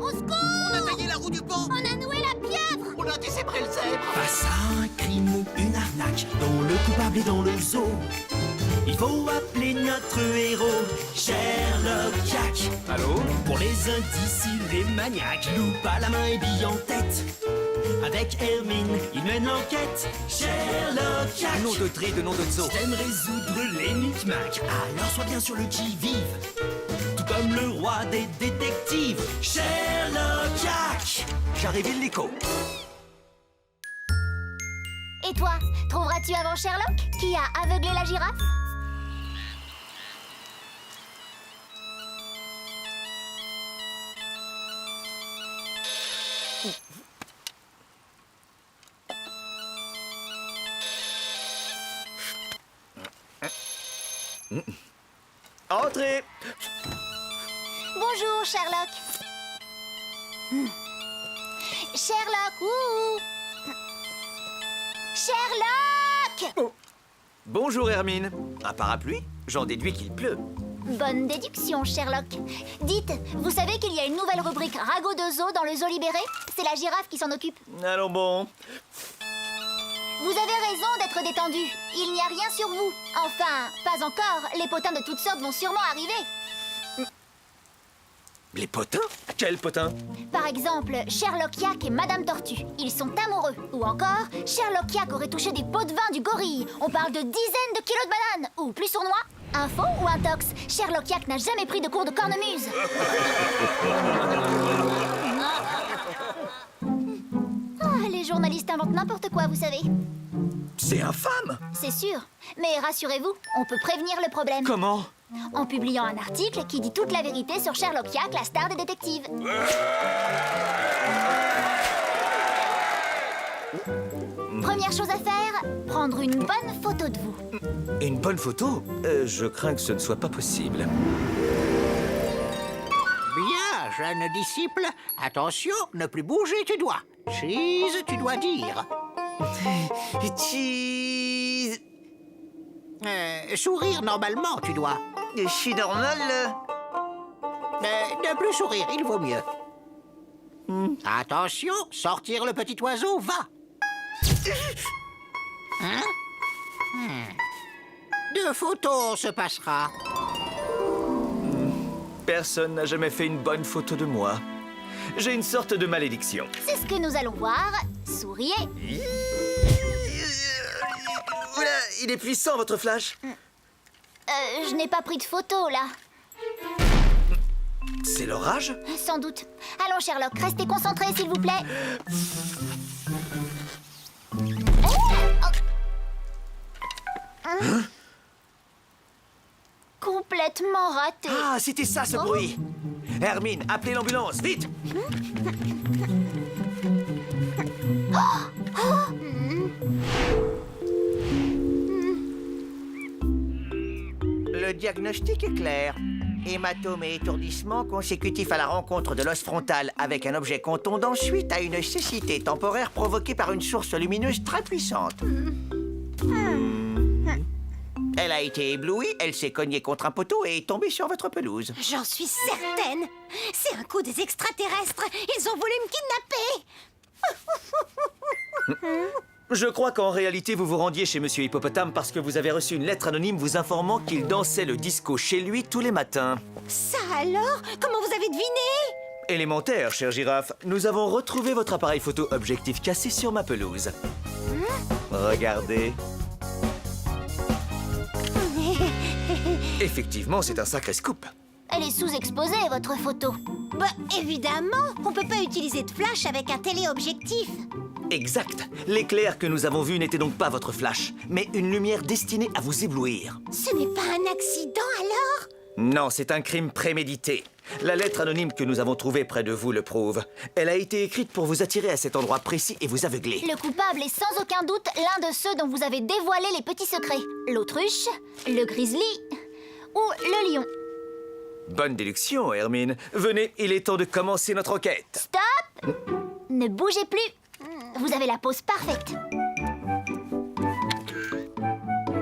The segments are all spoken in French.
Au secours! On a taillé la roue du pont! On a noué la pieuvre! On a décébré le zèbre! Face à un crime ou une arnaque dont le coupable est dans le zoo, il faut appeler notre héros, Sherlock Jack. Allô? Pour les indices, il est maniaque, loupe à la main et bille en tête. Avec Hermine, il mène l'enquête, Sherlock Jack. Nom de trait de nom de zoo. T'aimes résoudre les micmacs, alors sois bien sur le qui-vive. Tout comme le roi des détectives, Sherlock Jack. J'arrive illico. Et toi, trouveras-tu avant Sherlock? Qui a aveuglé la girafe? Entrez. Bonjour, Sherlock. Sherlock, ouh! Sherlock! Bonjour Hermine. Un parapluie? J'en déduis qu'il pleut. Bonne déduction, Sherlock. Dites, vous savez qu'il y a une nouvelle rubrique Ragot de zoo dans le zoo libéré? C'est la girafe qui s'en occupe. Allons bon. Vous avez raison d'être détendu. Il n'y a rien sur vous. Enfin, pas encore. Les potins de toutes sortes vont sûrement arriver. Les potins? Quels potins? Par exemple, Sherlock Yak et Madame Tortue. Ils sont amoureux. Ou encore, Sherlock Yak aurait touché des pots de vin du gorille. On parle de dizaines de kilos de bananes. Ou plus sournois, un faux ou un tox. Sherlock Yak n'a jamais pris de cours de cornemuse. Ah, les journalistes inventent n'importe quoi, vous savez. C'est infâme! C'est sûr. Mais rassurez-vous, on peut prévenir le problème. Comment? En publiant un article qui dit toute la vérité sur Sherlock Yak, la star des détectives. Première chose à faire, prendre une bonne photo de vous. Une bonne photo? Je crains que ce ne soit pas possible. Bien, jeune disciple. Attention, ne plus bouger tu dois. Cheese, tu dois dire. Cheese. Sourire normalement, tu dois. Je suis normal. Ne plus sourire, il vaut mieux. Attention, sortir le petit oiseau, va. Hein? Deux photos se passera. Personne n'a jamais fait une bonne photo de moi. J'ai une sorte de malédiction. C'est ce que nous allons voir. Souriez. Oula, il est puissant, votre flash. Je n'ai pas pris de photo, là. C'est l'orage? Sans doute. Allons, Sherlock, restez concentrés, s'il vous plaît. Complètement raté. Ah, c'était ça, ce bruit. Hermine, appelez l'ambulance, vite. Le diagnostic est clair. Hématome et étourdissement consécutifs à la rencontre de l'os frontal avec un objet contondant suite à une cécité temporaire provoquée par une source lumineuse très puissante. Elle a été éblouie, elle s'est cognée contre un poteau et est tombée sur votre pelouse. J'en suis certaine. C'est un coup des extraterrestres. Ils ont voulu me kidnapper. Je crois qu'en réalité, vous vous rendiez chez Monsieur Hippopotame parce que vous avez reçu une lettre anonyme vous informant qu'il dansait le disco chez lui tous les matins. Ça alors? Comment vous avez deviné? Élémentaire, chère girafe. Nous avons retrouvé votre appareil photo objectif cassé sur ma pelouse. Regardez. Effectivement, c'est un sacré scoop. Elle est sous-exposée, votre photo. Bah, évidemment. On peut pas utiliser de flash avec un téléobjectif. Exact. L'éclair que nous avons vu n'était donc pas votre flash, mais une lumière destinée à vous éblouir. Ce n'est pas un accident alors? Non, c'est un crime prémédité. La lettre anonyme que nous avons trouvée près de vous le prouve. Elle a été écrite pour vous attirer à cet endroit précis et vous aveugler. Le coupable est sans aucun doute l'un de ceux dont vous avez dévoilé les petits secrets. L'autruche, le grizzly ou le lion. Bonne déduction, Hermine. Venez, il est temps de commencer notre enquête. Stop! Ne bougez plus. Vous avez la pose parfaite.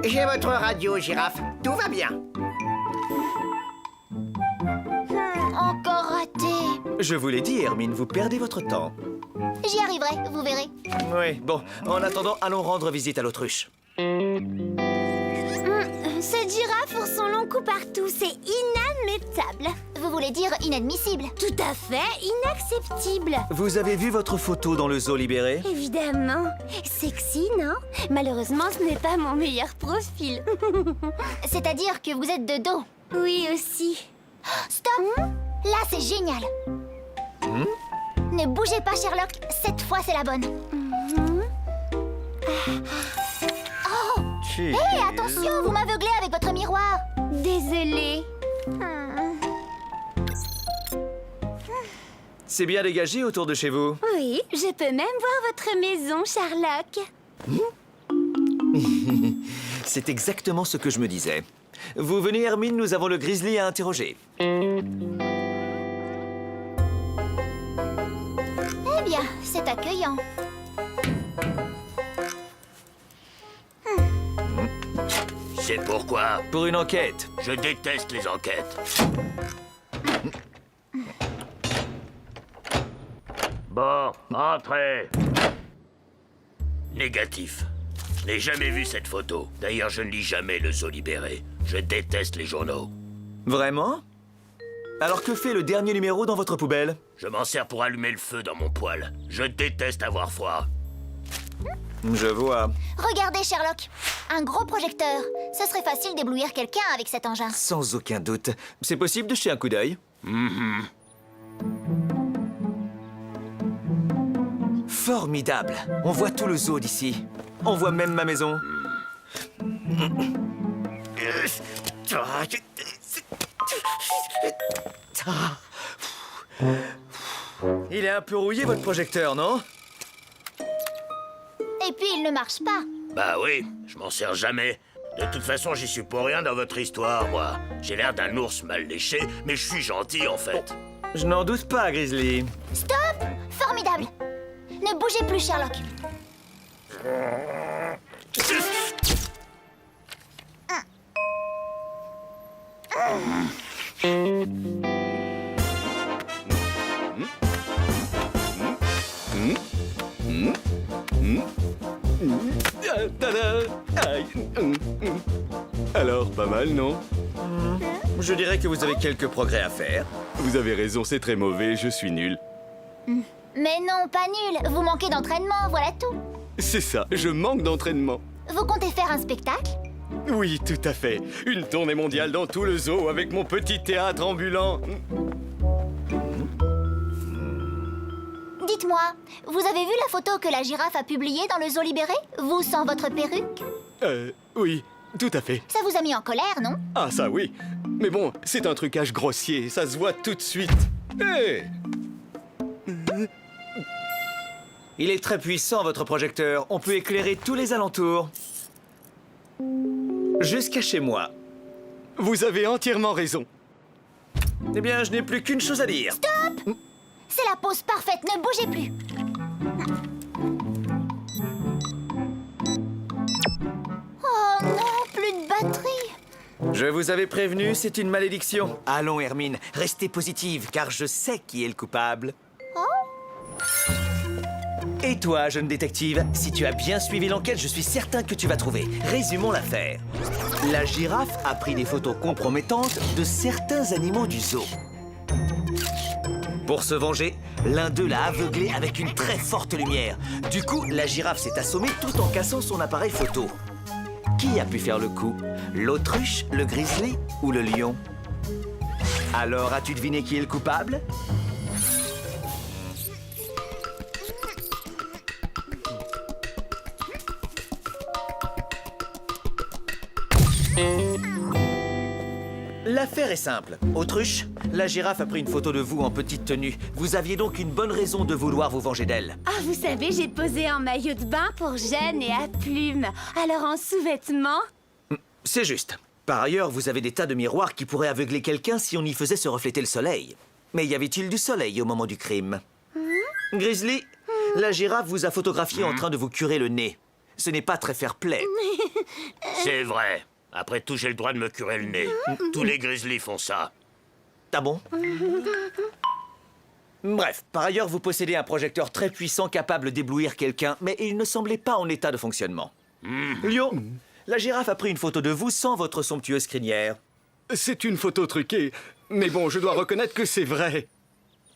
J'ai votre radio, girafe. Tout va bien. Encore raté. Je vous l'ai dit, Hermine, vous perdez votre temps. J'y arriverai, vous verrez. Oui, bon, en attendant, allons rendre visite à l'autruche. Cette girafe ours son long cou partout, c'est inadmettable. Vous voulez dire inadmissible. Tout à fait inacceptable. Vous avez vu votre photo dans le zoo libéré? Évidemment. Sexy, non? Malheureusement, ce n'est pas mon meilleur profil. C'est-à-dire que vous êtes de dos. Oui, aussi. Stop. Là, c'est génial. Ne bougez pas, Sherlock. Cette fois, c'est la bonne. Hé, attention, vous m'aveuglez avec votre miroir. Désolée. C'est bien dégagé autour de chez vous. Oui, je peux même voir votre maison, Sherlock. C'est exactement ce que je me disais. Vous venez, Hermine, nous avons le grizzly à interroger. Eh bien, c'est accueillant. C'est pourquoi Pour une enquête. je déteste les enquêtes. Bon, entrez. Négatif. Je n'ai jamais vu cette photo. D'ailleurs, je ne lis jamais le zoo libéré. Je déteste les journaux. Vraiment? Alors que fait le dernier numéro dans votre poubelle? Je m'en sers pour allumer le feu dans mon poêle. Je déteste avoir froid. Je vois. Regardez, Sherlock. Un gros projecteur. Ce serait facile d'éblouir quelqu'un avec cet engin. Sans aucun doute. C'est possible de jeter un coup d'œil? Formidable. On voit tout le zoo d'ici. On voit même ma maison. Il est un peu rouillé, votre projecteur, non? Et puis, il ne marche pas. Bah oui, je m'en sers jamais. De toute façon, j'y suis pour rien dans votre histoire, moi. J'ai l'air d'un ours mal léché, mais je suis gentil, en fait. Je n'en doute pas, Grizzly. Stop! Formidable. Ne bougez plus, Sherlock. Alors, pas mal, non? Je dirais que vous avez quelques progrès à faire. Vous avez raison, c'est très mauvais, je suis nul. Mais non, pas nul. Vous manquez d'entraînement, voilà tout. C'est ça, je manque d'entraînement. Vous comptez faire un spectacle? Oui, tout à fait. Une tournée mondiale dans tout le zoo avec mon petit théâtre ambulant. Dites-moi, vous avez vu la photo que la girafe a publiée dans le zoo libéré? Vous sans votre perruque? Oui, tout à fait. Ça vous a mis en colère, non? Ah, ça oui. Mais bon, c'est un trucage grossier, ça se voit tout de suite. Hé! Il est très puissant, votre projecteur. On peut éclairer tous les alentours. Jusqu'à chez moi. Vous avez entièrement raison. Eh bien, je n'ai plus qu'une chose à dire. C'est la pause parfaite, ne bougez plus. Oh non, plus de batterie. Je vous avais prévenu, c'est une malédiction. Allons, Hermine, restez positive, car je sais qui est le coupable. Et toi, jeune détective, si tu as bien suivi l'enquête, je suis certain que tu vas trouver. Résumons l'affaire. La girafe a pris des photos compromettantes de certains animaux du zoo. Pour se venger, l'un d'eux l'a aveuglé avec une très forte lumière. Du coup, la girafe s'est assommée tout en cassant son appareil photo. Qui a pu faire le coup? L'autruche, le grizzly ou le lion? Alors, as-tu deviné qui est le coupable? L'affaire est simple. Autruche, la girafe a pris une photo de vous en petite tenue. Vous aviez donc une bonne raison de vouloir vous venger d'elle. Ah, vous savez, j'ai posé en maillot de bain pour Jeanne et à plumes. Alors en sous-vêtements? C'est juste. Par ailleurs, vous avez des tas de miroirs qui pourraient aveugler quelqu'un si on y faisait se refléter le soleil. Mais y avait-il du soleil au moment du crime? Grizzly, la girafe vous a photographié en train de vous curer le nez. Ce n'est pas très fair-play. C'est vrai. Après tout, j'ai le droit de me curer le nez. Tous les grizzlies font ça. Ah bon? Bref, par ailleurs, vous possédez un projecteur très puissant capable d'éblouir quelqu'un, mais il ne semblait pas en état de fonctionnement. Lion, la girafe a pris une photo de vous sans votre somptueuse crinière. C'est une photo truquée, mais bon, je dois reconnaître que c'est vrai.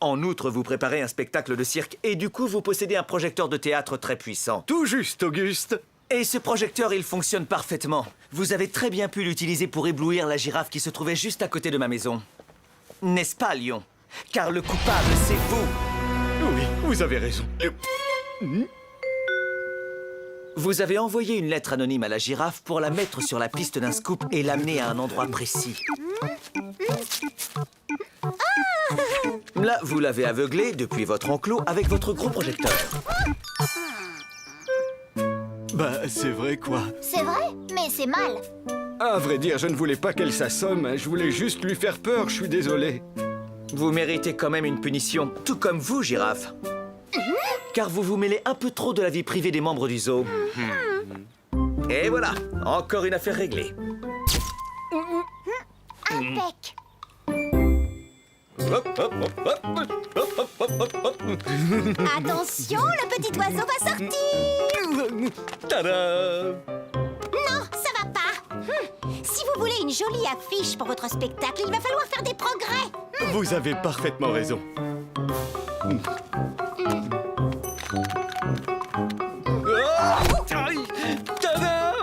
En outre, vous préparez un spectacle de cirque et du coup, vous possédez un projecteur de théâtre très puissant. Tout juste, Auguste. Et ce projecteur, il fonctionne parfaitement. Vous avez très bien pu l'utiliser pour éblouir la girafe qui se trouvait juste à côté de ma maison. N'est-ce pas, Lion? Car le coupable, c'est vous. Oui, vous avez raison. Vous avez envoyé une lettre anonyme à la girafe pour la mettre sur la piste d'un scoop et l'amener à un endroit précis. Là, vous l'avez aveuglé depuis votre enclos avec votre gros projecteur. Bah, c'est vrai quoi. C'est vrai, mais c'est mal. À vrai dire, je ne voulais pas qu'elle s'assomme. Je voulais juste lui faire peur, je suis désolé. Vous méritez quand même une punition, tout comme vous, girafe. Car vous vous mêlez un peu trop de la vie privée des membres du zoo. Et voilà, encore une affaire réglée. Impec. Attention, le petit oiseau va sortir. Tada! Non, ça va pas. Si vous voulez une jolie affiche pour votre spectacle, il va falloir faire des progrès. Vous avez parfaitement raison. Aïe! Tada!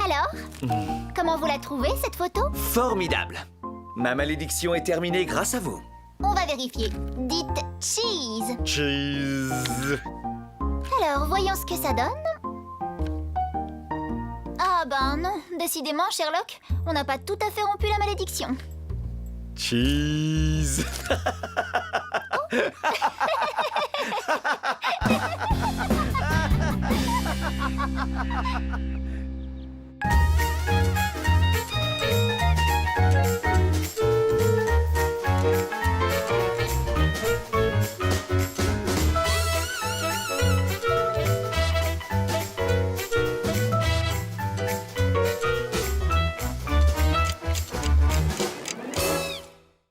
Alors, comment vous la trouvez, cette photo? Formidable. Ma malédiction est terminée grâce à vous. On va vérifier. Dites cheese. Cheese. Alors, voyons ce que ça donne. Ah ben non, décidément, Sherlock, on n'a pas tout à fait rompu la malédiction. Cheese.